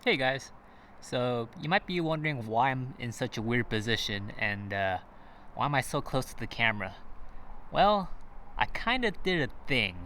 Hey guys, so you might be wondering why I'm in such a weird position and why am I so close to the camera? Well, I kinda did a thing.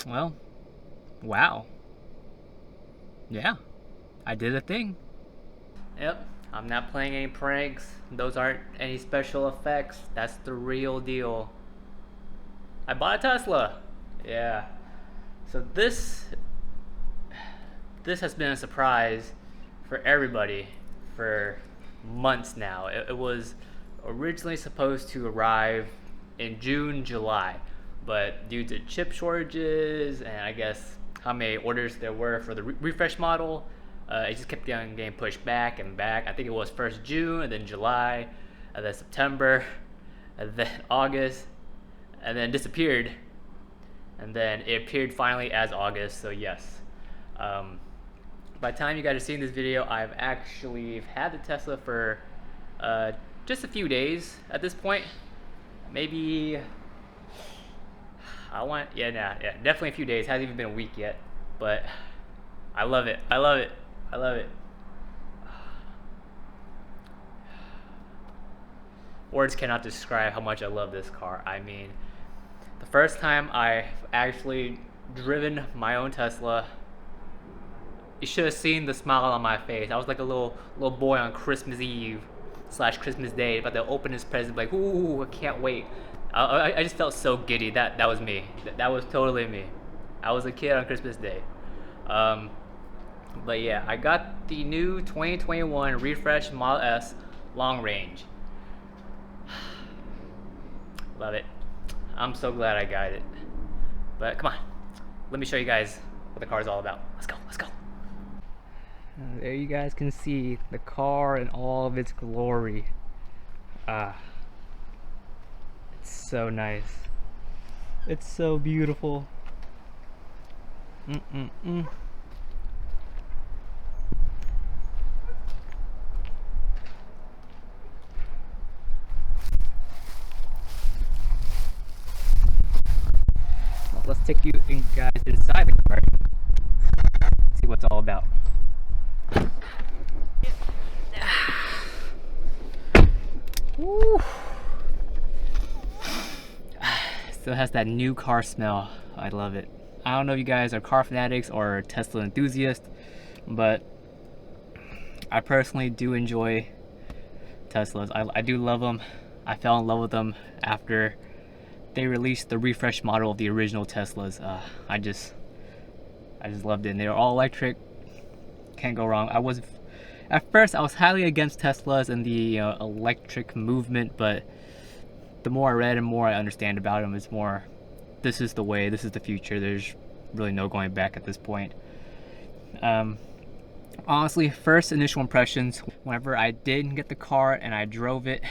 Well, wow. Yeah, I did a thing. Yep, I'm not playing any pranks. Those aren't any special effects. That's the real deal. I bought a Tesla. Yeah. So this has been a surprise for everybody for months now. It was originally supposed to arrive in June, July, but due to chip shortages and I guess how many orders there were for the refresh model, it just kept getting pushed back and back. I think it was first June and then July, and then September, and then August, and then disappeared, and then it appeared finally as August. So yes, um, by the time you guys are seeing this video, I've actually had the Tesla for just a few days at this point. Maybe yeah, definitely a few days. Hasn't even been a week yet, but I love it. I love it. I love it. Words cannot describe how much I love this car. I mean, the first time I actually driven my own Tesla, you should have seen the smile on my face. I was like a little boy on Christmas Eve slash Christmas Day about to open his present, like, ooh, I can't wait. I just felt so giddy. That was me. That was totally me. I was a kid on Christmas Day. Um, but yeah, I got the new 2021 refresh Model S long range. Love it. I'm so glad I got it. But come on, let me show you guys what the car is all about. Let's go. Let's go. There you guys can see the car in all of its glory. Ah, it's so nice. It's so beautiful. Mm-mm-mm. Well, let's take you guys inside the car. See what's all about. Woo. Still has that new car smell. I love it. I don't know if you guys are car fanatics or Tesla enthusiasts, but I personally do enjoy Teslas. I do love them. I fell in love with them after they released the refresh model of the original Teslas. I just loved it. And they were all electric. Can't go wrong. At first I was highly against Teslas and the electric movement, but the more I read and more I understand about them, it's more, this is the way, this is the future. There's really no going back at this point. Honestly, first initial impressions, whenever I did get the car and I drove it,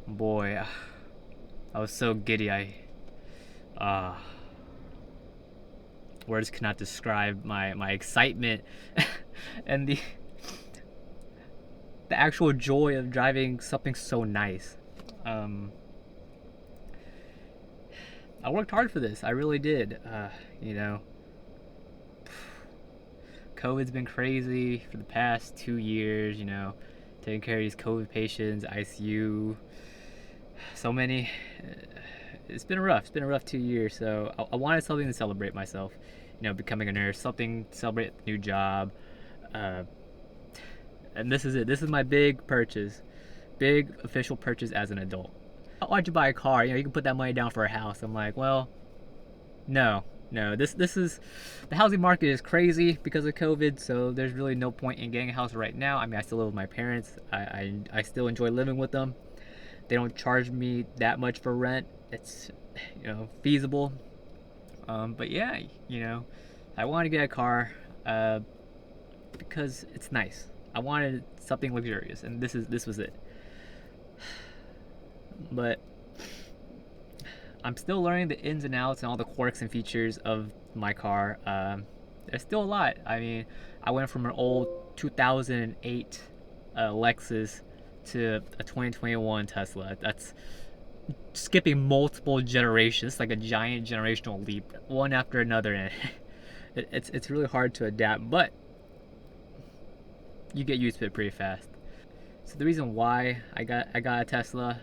boy, I was so giddy. Words cannot describe my excitement and the actual joy of driving something so nice. I worked hard for this. I really did. You know, COVID's been crazy for the past 2 years. You know, taking care of these COVID patients, ICU, so many. It's been rough. It's been a rough 2 years. So I wanted something to celebrate myself. You know, becoming a nurse, something to celebrate the new job. And this is it. This is my big purchase, big official purchase as an adult. Why'd you buy a car? You know, you can put that money down for a house. I'm like, well, no, no. This is, the housing market is crazy because of COVID. So there's really no point in getting a house right now. I mean, I still live with my parents. I still enjoy living with them. They don't charge me that much for rent. It's, you know, feasible. But yeah, you know, I wanted to get a car because it's nice. I wanted something luxurious, and this was it. But I'm still learning the ins and outs and all the quirks and features of my car. There's still a lot. I mean, I went from an old 2008 Lexus to a 2021 Tesla. skipping multiple generations, like a giant generational leap, one after another, and it's really hard to adapt, but you get used to it pretty fast. So the reason why I got a Tesla,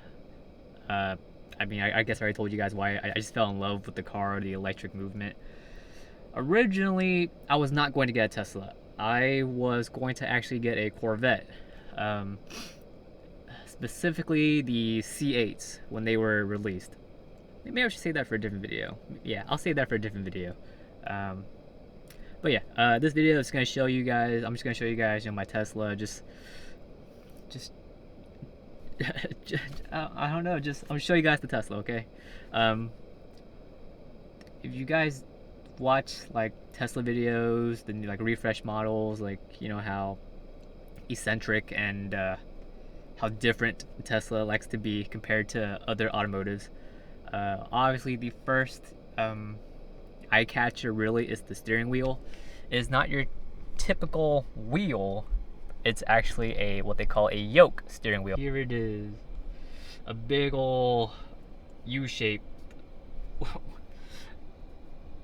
uh, I mean, I guess I already told you guys why. I just fell in love with the car, the electric movement. Originally, I was not going to get a Tesla. I was going to actually get a Corvette, um, specifically the C8s when they were released. Maybe I should save that for a different video. Yeah, I'll save that for a different video. Um, but yeah, this video is gonna show you guys. I'm just gonna show you guys, my Tesla. Just, I don't know. Just I'm gonna show you guys the Tesla, okay? Um, if you guys watch like Tesla videos, the new like refresh models, like how eccentric and how different Tesla likes to be compared to other automotives. Obviously, the first eye catcher really is the steering wheel. It is not your typical wheel. It's actually a what they call a yoke steering wheel. Here it is, a big ol' U shape.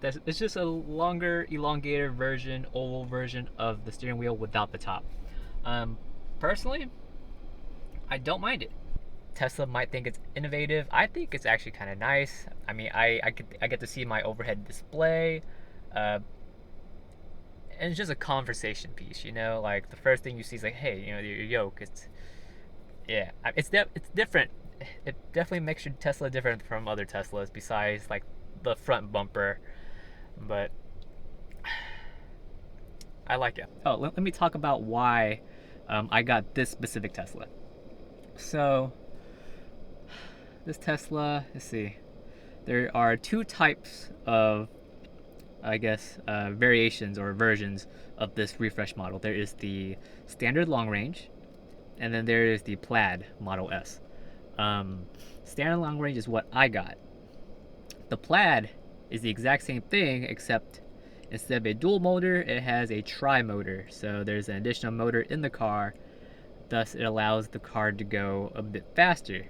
It's just a longer, elongated version, oval version of the steering wheel without the top. Personally, I don't mind it. Tesla might think it's innovative. I think it's actually kind of nice. I mean, I get to see my overhead display, and it's just a conversation piece. Like the first thing you see is like, hey, your yoke. It's different. It definitely makes your Tesla different from other Teslas. Besides like the front bumper, but I like it. Oh, let me talk about why I got this specific Tesla. So this Tesla, let's see, there are two types of, I guess, variations or versions of this refresh model. There is the standard long range, and then there is the Plaid Model S. Standard long range is what I got. The Plaid is the exact same thing, except instead of a dual motor, it has a tri-motor. So there's an additional motor in the car, thus it allows the car to go a bit faster.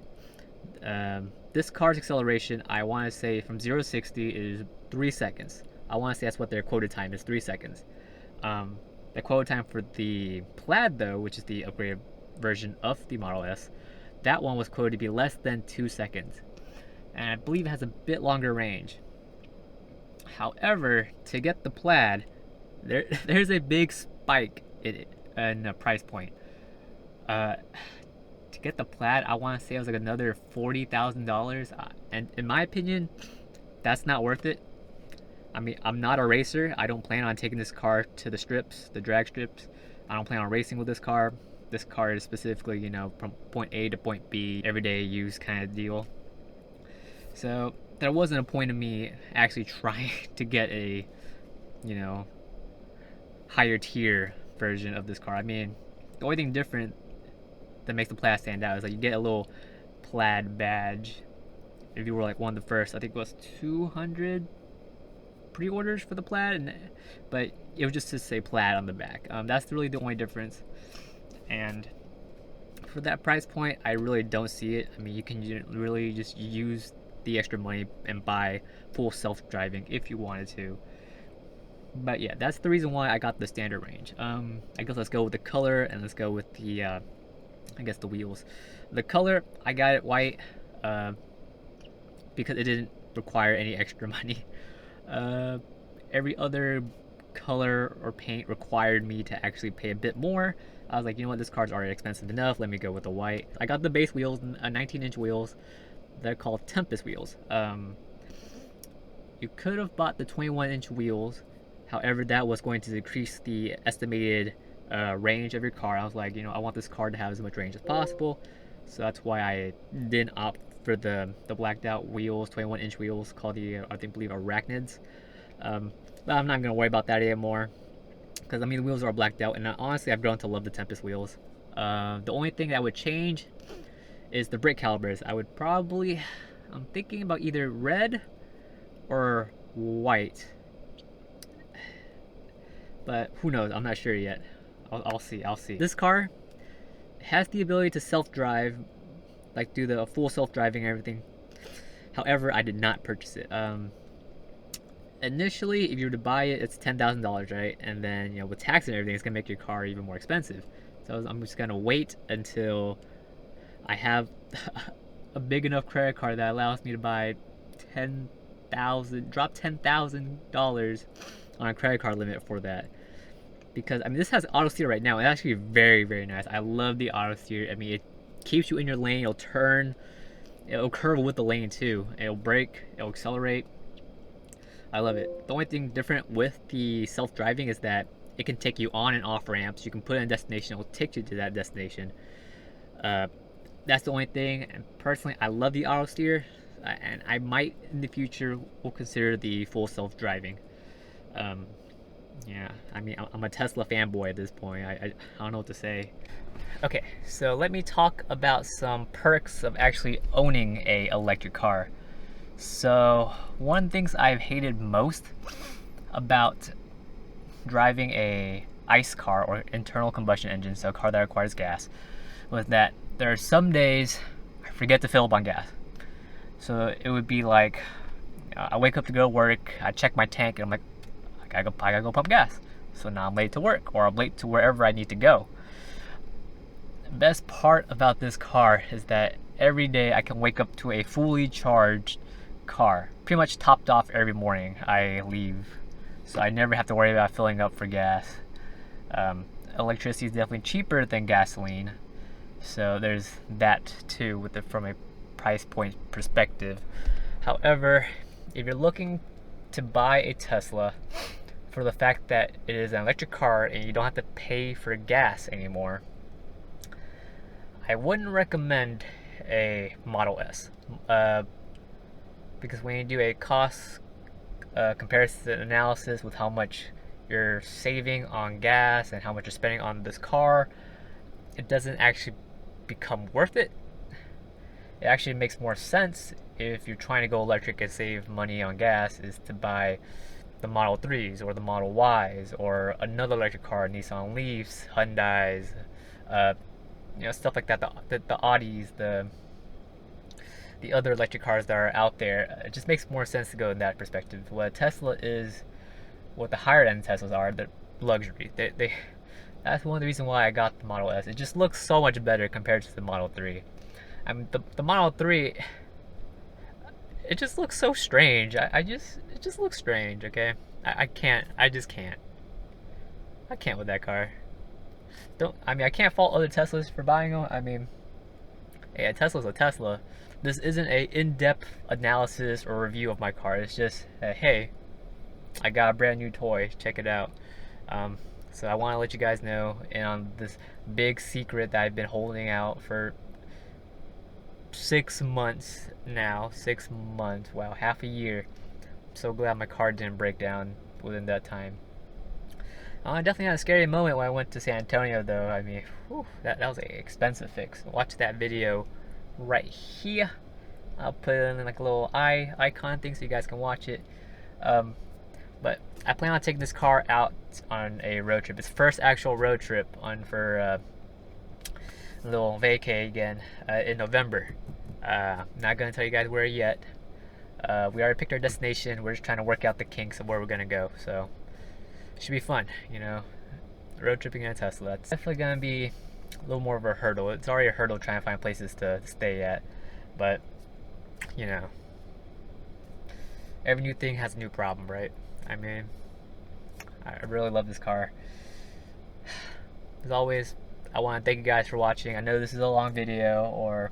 This car's acceleration, I want to say from 0 to 60 is 3 seconds. I want to say that's what their quoted time is, 3 seconds. The quoted time for the Plaid, though, which is the upgraded version of the Model S, that one was quoted to be less than 2 seconds. And I believe it has a bit longer range. However, to get the Plaid, there's a big spike in the price point. To get the Plaid, I want to say it was like another $40,000, and in my opinion, that's not worth it. I mean, I'm not a racer. I don't plan on taking this car to the strips, the drag strips. I don't plan on racing with this car. This car is specifically, from point A to point B, everyday use kind of deal. So there wasn't a point of me actually trying to get a, higher tier version of this car. I mean, the only thing different that makes the Plaid stand out is like you get a little Plaid badge. If you were like one of the first, I think it was 200 pre-orders for the Plaid, but it was just to say Plaid on the back. That's really the only difference. And for that price point, I really don't see it. I mean, you can really just use the extra money and buy full self-driving if you wanted to. But yeah, that's the reason why I got the standard range. I guess let's go with the color and let's go with the the wheels. The color, I got it white because it didn't require any extra money. Every other color or paint required me to actually pay a bit more. I was like, you know what, this car's already expensive enough, let me go with the white. I got the base wheels, 19-inch wheels. They're called Tempest wheels. You could have bought the 21-inch wheels. However, that was going to decrease the estimated range of your car. I was like, I want this car to have as much range as possible. So that's why I didn't opt for the blacked out wheels, 21-inch wheels called the, I believe, Arachnids. But I'm not going to worry about that anymore. Because, the wheels are blacked out. And honestly, I've grown to love the Tempest wheels. The only thing that would change is the brake calipers. I'm thinking about either red or white. But who knows? I'm not sure yet. I'll see. This car has the ability to self-drive, like do the full self-driving and everything. However, I did not purchase it. Initially, if you were to buy it, it's $10,000, right? And then, you know, with tax and everything, it's gonna make your car even more expensive. So I'm just gonna wait until I have a big enough credit card that allows me to buy drop $10,000 on a credit card limit for that. Because I mean, this has auto steer right now. It's actually very, very nice. I love the auto steer. I mean, it keeps you in your lane. It'll turn, it'll curve with the lane too. It'll brake, it'll accelerate. I love it. The only thing different with the self-driving is that it can take you on and off ramps. You can put in a destination, it will take you to that destination. That's the only thing. And personally, I love the auto steer, and I might in the future will consider the full self-driving. Yeah, I mean, I'm a Tesla fanboy at this point. I don't know what to say. Okay, so let me talk about some perks of actually owning a electric car. So one of the things I've hated most about driving a ICE car, or internal combustion engine, so a car that requires gas, was that there are some days I forget to fill up on gas. So it would be like, I wake up to go to work, I check my tank, and I'm like, I gotta go pump gas. So now I'm late to work, or I'm late to wherever I need to go. The best part about this car is that every day I can wake up to a fully charged car, pretty much topped off every morning I leave. So I never have to worry about filling up for gas. Electricity is definitely cheaper than gasoline. So there's that too, with it from a price point perspective. However, if you're looking to buy a Tesla for the fact that it is an electric car and you don't have to pay for gas anymore, I wouldn't recommend a Model S. Because when you do a cost comparison analysis with how much you're saving on gas and how much you're spending on this car, it doesn't actually become worth it. It actually makes more sense, if you're trying to go electric and save money on gas, is to buy the Model 3s or the Model Ys or another electric car, Nissan Leafs, Hyundais, stuff like that, the Audis, the other electric cars that are out there. It just makes more sense to go in that perspective. What Tesla is, what the higher end Teslas are, they're luxury. That's one of the reasons why I got the Model S. It just looks so much better compared to the Model 3. I mean, the Model 3, it just looks so strange. It just looks strange, okay? I just can't with that car. I can't fault other Teslas for buying them. I mean, hey, a Tesla's a Tesla. This isn't a in-depth analysis or review of my car. It's just, hey, I got a brand new toy. Check it out. So I want to let you guys know, and on this big secret that I've been holding out for 6 months now. 6 months. Wow, half a year. I'm so glad my car didn't break down within that time. I definitely had a scary moment when I went to San Antonio, though. I mean, whew, that was an expensive fix. Watch that video right here. I'll put it in like a little icon thing so you guys can watch it. But I plan on taking this car out on a road trip. It's first actual road trip for a little vacay again in November. Not gonna tell you guys where yet. We already picked our destination. We're just trying to work out the kinks of where we're gonna go. So it should be fun, road tripping in a Tesla. It's definitely gonna be a little more of a hurdle. It's already a hurdle trying to find places to stay at, but every new thing has a new problem, right? I mean, I really love this car. As always, I want to thank you guys for watching. I know this is a long video or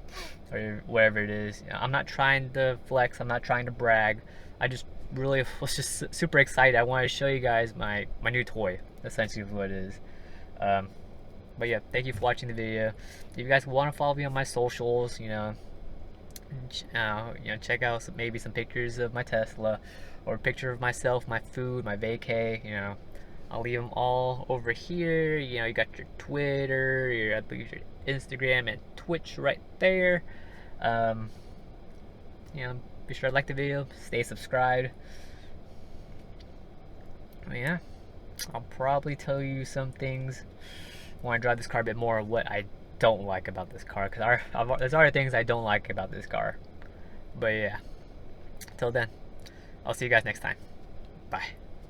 whatever it is. I'm not trying to flex. I'm not trying to brag. I just really was just super excited. I wanted to show you guys my new toy, essentially is what it is. But yeah, thank you for watching the video. If you guys want to follow me on my socials, check out maybe some pictures of my Tesla, or a picture of myself, my food, my vacay. I'll leave them all over here. You got your Twitter, your Instagram, and Twitch right there. Be sure to like the video, stay subscribed. Yeah, I'll probably tell you some things when I drive this car a bit more, what I don't like about this car, because there's already things I don't like about this car. But yeah, till then, I'll see you guys next time. Bye.